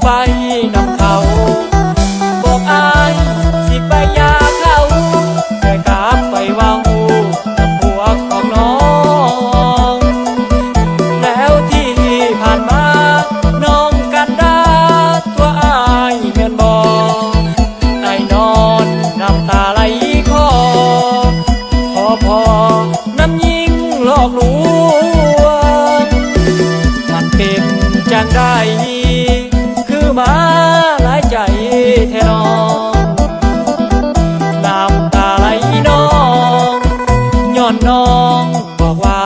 ไปนำเขาบอกอายสิไปยาเขาแต่กลับไปวางหูกับผัวของน้องแล้วที่ผ่านมาน้องกันดาตัวอายเงินบอกไอ้นอนน้ำตาไหลคอพอน้ำยิงหลอกลวงมันเป็นจังได้คือมาหลายใจแท้น้องน้ำตาไหลน้องย้อนน้องบอกว่า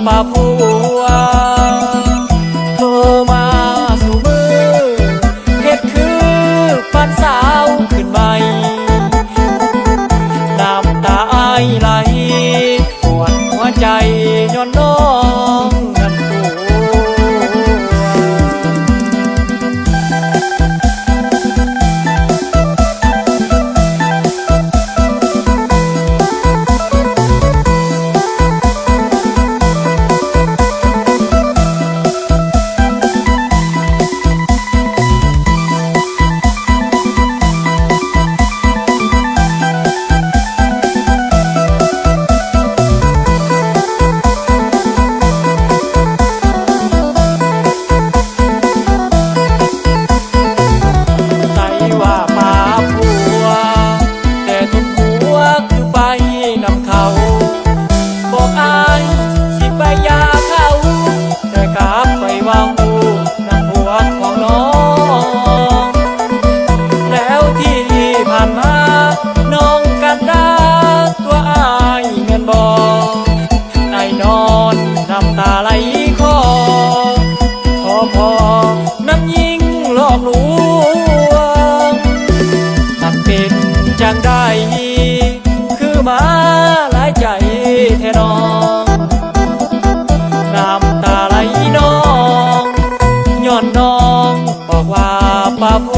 ป้าผัวโทรมาสู่มือเฮ็ดคือปันสาวขึ้นใหม่น้ำตาอายไหลปวดหัวใจย้อนน้องนั้นตัวบอกอายสิไปยาเขาแต่กลับไปวางหูนำผัวของน้องแล้วที่ผ่านมาน้องกันดาตัวอายเงินบอกไอ้นอนน้ำตาไหลคอพอน้ำยิงหลอกลวงมันเป็นจังได้คือมาหลายใจแท้น้องน้ำตาไหลน้องย้อนน้องบอกว่าป้าผั